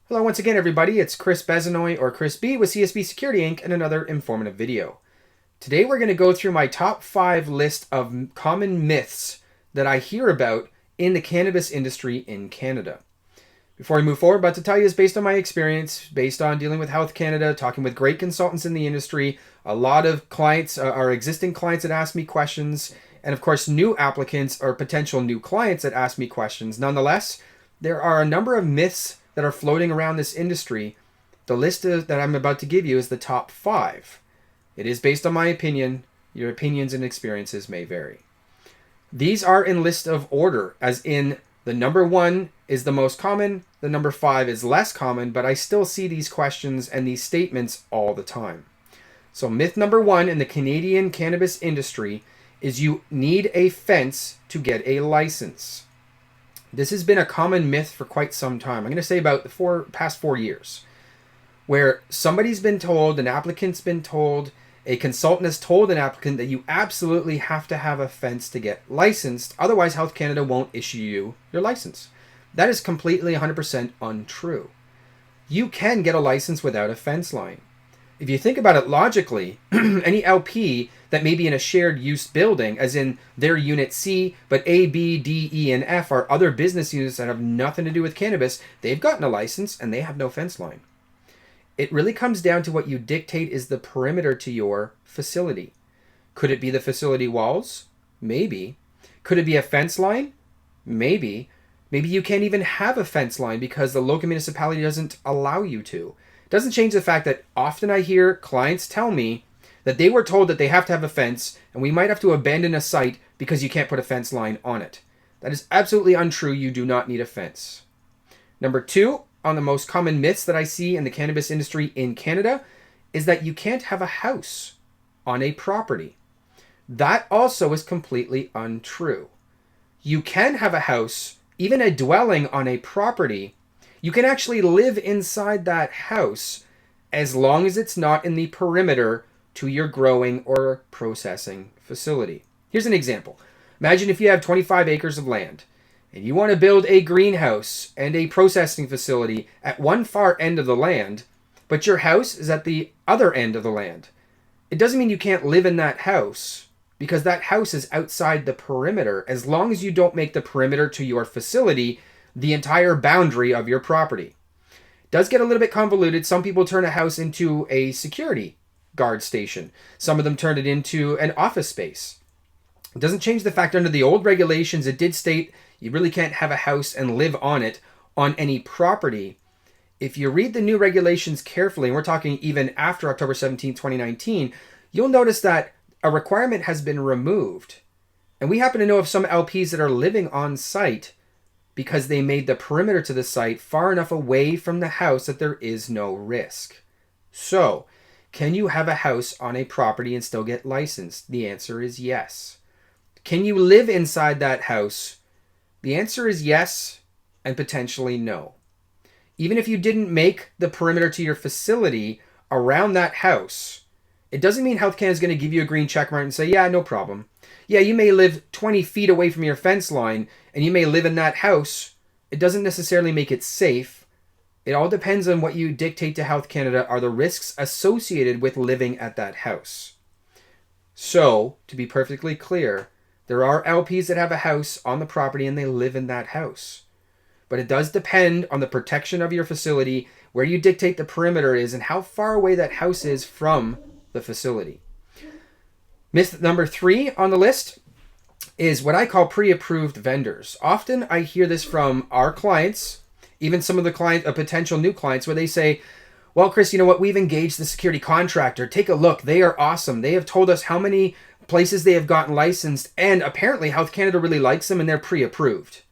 Hello once again everybody, it's Chris Bezanoy or Chris B with CSB Security Inc. and another informative video. Today we're going to go through my top 5 list of common myths that I hear about in the cannabis industry in Canada. Before we move forward, but to tell you is based on my experience, based on dealing with Health Canada, talking with great consultants in the industry, a lot of clients are existing clients that ask me questions, and of course new applicants or potential new clients that ask me questions. Nonetheless, there are a number of myths that are floating around this industry. The list that I'm about to give you is the top 5. It is based on my opinion. Your opinions and experiences may vary. These are in list of order, as in the number 1 is the most common, the number 5 is less common, but I still see these questions and these statements all the time. So myth number 1 in the Canadian cannabis industry is you need a fence to get a license. This has been a common myth for quite some time. I'm going to say about the past 4 years, where somebody's been told, an applicant's been told, a consultant has told an applicant that you absolutely have to have a fence to get licensed, otherwise Health Canada won't issue you your license. That is completely 100% untrue. You can get a license without a fence line. If you think about it logically, any LP that may be in a shared use building, as in their unit C, but A, B, D, E, and F are other business units that have nothing to do with cannabis, they've gotten a license and they have no fence line. It really comes down to what you dictate is the perimeter to your facility. Could it be the facility walls? Maybe. Could it be a fence line? Maybe. Maybe you can't even have a fence line because the local municipality doesn't allow you to. Doesn't change the fact that often I hear clients tell me that they were told that they have to have a fence and we might have to abandon a site because you can't put a fence line on it. That is absolutely untrue. You do not need a fence. Number 2 on the most common myths that I see in the cannabis industry in Canada is that you can't have a house on a property. That also is completely untrue. You can have a house, even a dwelling on a property. You can actually live inside that house as long as it's not in the perimeter to your growing or processing facility. Here's an example. Imagine if you have 25 acres of land and you want to build a greenhouse and a processing facility at one far end of the land, but your house is at the other end of the land. It doesn't mean you can't live in that house because that house is outside the perimeter as long as you don't make the perimeter to your facility the entire boundary of your property. It does get a little bit convoluted. Some people turn a house into a security guard station. Some of them turn it into an office space. It doesn't change the fact under the old regulations, it did state you really can't have a house and live on it on any property. If you read the new regulations carefully, and we're talking even after October 17, 2019, you'll notice that a requirement has been removed. And we happen to know of some LPs that are living on site because they made the perimeter to the site far enough away from the house that there is no risk. So, can you have a house on a property and still get licensed? The answer is yes. Can you live inside that house? The answer is yes and potentially no. Even if you didn't make the perimeter to your facility around that house, it doesn't mean Health Canada is going to give you a green check mark and say, yeah, no problem. Yeah, you may live 20 feet away from your fence line and you may live in that house. It doesn't necessarily make it safe. It all depends on what you dictate to Health Canada are the risks associated with living at that house. So, to be perfectly clear, there are LPs that have a house on the property and they live in that house. But it does depend on the protection of your facility, where you dictate the perimeter is, and how far away that house is from the facility. Myth number 3 on the list is what I call pre-approved vendors. Often I hear this from our clients, even some of the potential new clients, where they say, well, Chris, you know what? We've engaged the security contractor. Take a look. They are awesome. They have told us how many places they have gotten licensed, and apparently Health Canada really likes them and they're pre-approved.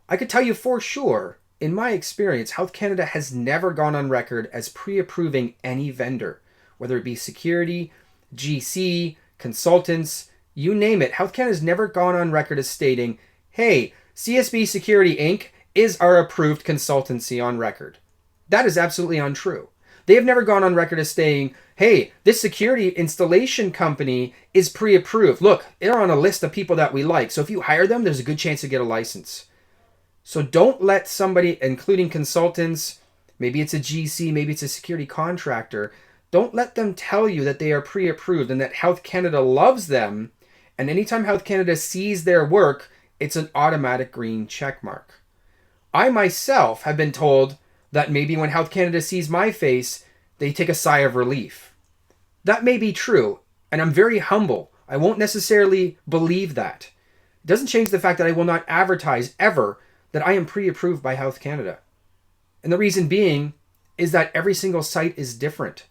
I could tell you for sure, in my experience, Health Canada has never gone on record as pre-approving any vendor, whether it be security, GC, consultants, you name it. Health Canada has never gone on record as stating, hey, CSB Security Inc. is our approved consultancy on record. That is absolutely untrue. They have never gone on record as saying, hey, this security installation company is pre-approved. Look, they're on a list of people that we like. So if you hire them, there's a good chance to get a license. So don't let somebody, including consultants, maybe it's a GC, maybe it's a security contractor. Don't let them tell you that they are pre-approved and that Health Canada loves them. And anytime Health Canada sees their work, it's an automatic green check mark. I myself have been told that maybe when Health Canada sees my face, they take a sigh of relief. That may be true, and I'm very humble. I won't necessarily believe that. It doesn't change the fact that I will not advertise ever that I am pre-approved by Health Canada. And the reason being is that every single site is different.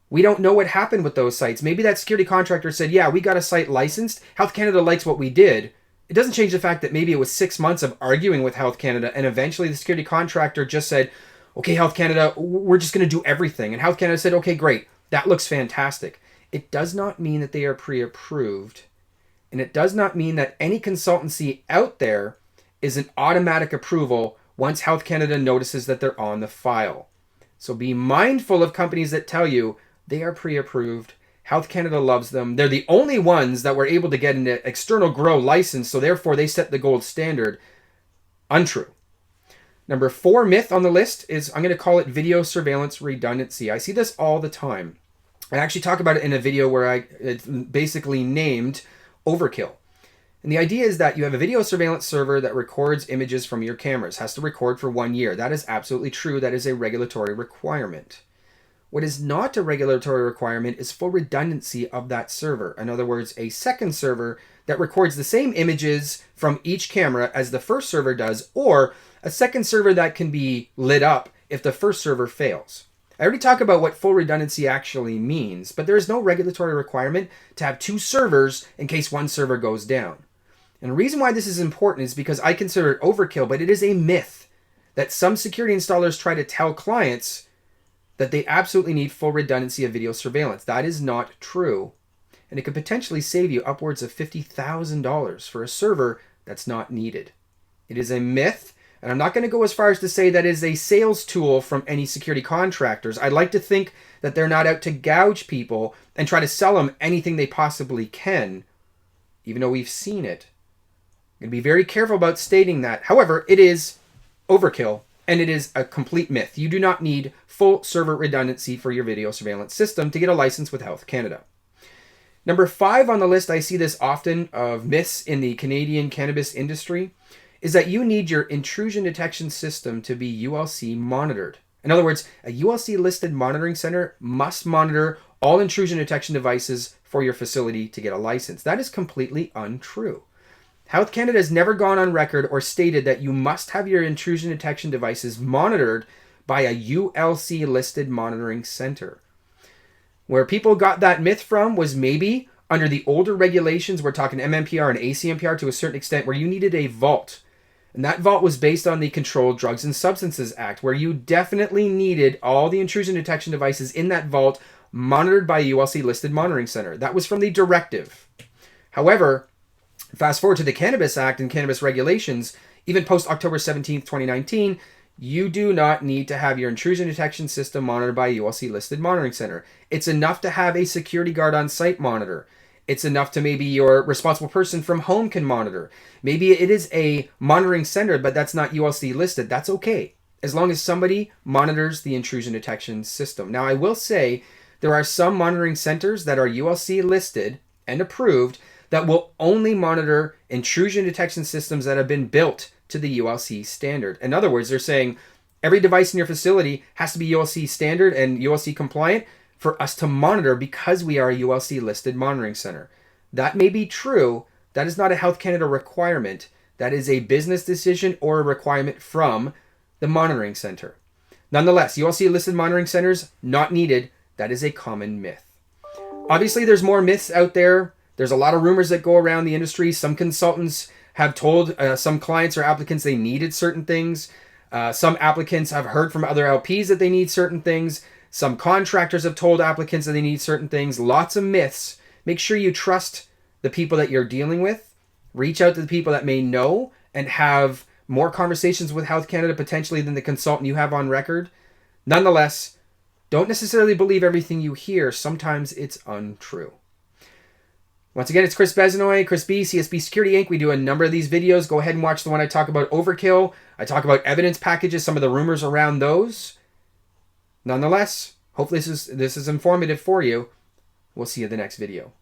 We don't know what happened with those sites. Maybe that security contractor said, yeah, we got a site licensed. Health Canada likes what we did. It doesn't change the fact that maybe it was 6 months of arguing with Health Canada, and eventually the security contractor just said, okay, Health Canada, we're just going to do everything. And Health Canada said, okay, great. That looks fantastic. It does not mean that they are pre-approved. And it does not mean that any consultancy out there is an automatic approval once Health Canada notices that they're on the file. So be mindful of companies that tell you they are pre-approved. Health Canada loves them. They're the only ones that were able to get an external grow license, so therefore they set the gold standard. Untrue. Number 4 myth on the list is, I'm going to call it video surveillance redundancy. I see this all the time. I actually talk about it in a video where it's basically named Overkill. And the idea is that you have a video surveillance server that records images from your cameras. It has to record for 1 year. That is absolutely true. That is a regulatory requirement. What is not a regulatory requirement is full redundancy of that server. In other words, a second server that records the same images from each camera as the first server does, or a second server that can be lit up if the first server fails. I already talked about what full redundancy actually means, but there is no regulatory requirement to have 2 servers in case one server goes down. And the reason why this is important is because I consider it overkill, but it is a myth that some security installers try to tell clients that they absolutely need full redundancy of video surveillance. That is not true. And it could potentially save you upwards of $50,000 for a server that's not needed. It is a myth, and I'm not going to go as far as to say that it is a sales tool from any security contractors. I'd like to think that they're not out to gouge people and try to sell them anything they possibly can, even though we've seen it. I'm going to be very careful about stating that. However, it is overkill. And it is a complete myth. You do not need full server redundancy for your video surveillance system to get a license with Health Canada. Number 5 on the list, I see this often, of myths in the Canadian cannabis industry, is that you need your intrusion detection system to be ULC monitored. In other words, a ULC listed monitoring center must monitor all intrusion detection devices for your facility to get a license. That is completely untrue. Health Canada has never gone on record or stated that you must have your intrusion detection devices monitored by a ULC listed monitoring center. Where people got that myth from was maybe under the older regulations, we're talking MMPR and ACMPR to a certain extent, where you needed a vault. And that vault was based on the Controlled Drugs and Substances Act, where you definitely needed all the intrusion detection devices in that vault monitored by a ULC listed monitoring center. That was from the directive. However, fast forward to the Cannabis Act and cannabis regulations, even post October 17th, 2019, you do not need to have your intrusion detection system monitored by a ULC listed monitoring center. It's enough to have a security guard on site monitor. It's enough to maybe your responsible person from home can monitor. Maybe it is a monitoring center, but that's not ULC listed. That's okay, as long as somebody monitors the intrusion detection system. Now, I will say there are some monitoring centers that are ULC listed and approved that will only monitor intrusion detection systems that have been built to the ULC standard. In other words, they're saying every device in your facility has to be ULC standard and ULC compliant for us to monitor because we are a ULC listed monitoring center. That may be true. That is not a Health Canada requirement. That is a business decision or a requirement from the monitoring center. Nonetheless, ULC listed monitoring centers, not needed. That is a common myth. Obviously, there's more myths out there. There's a lot of rumors that go around the industry. Some consultants have told some clients or applicants they needed certain things. Some applicants have heard from other LPs that they need certain things. Some contractors have told applicants that they need certain things. Lots of myths. Make sure you trust the people that you're dealing with. Reach out to the people that may know and have more conversations with Health Canada potentially than the consultant you have on record. Nonetheless, don't necessarily believe everything you hear. Sometimes it's untrue. Once again, it's Chris Besanoy, Chris B, CSB Security Inc. We do a number of these videos. Go ahead and watch the one I talk about Overkill. I talk about evidence packages, some of the rumors around those. Nonetheless, hopefully this is informative for you. We'll see you in the next video.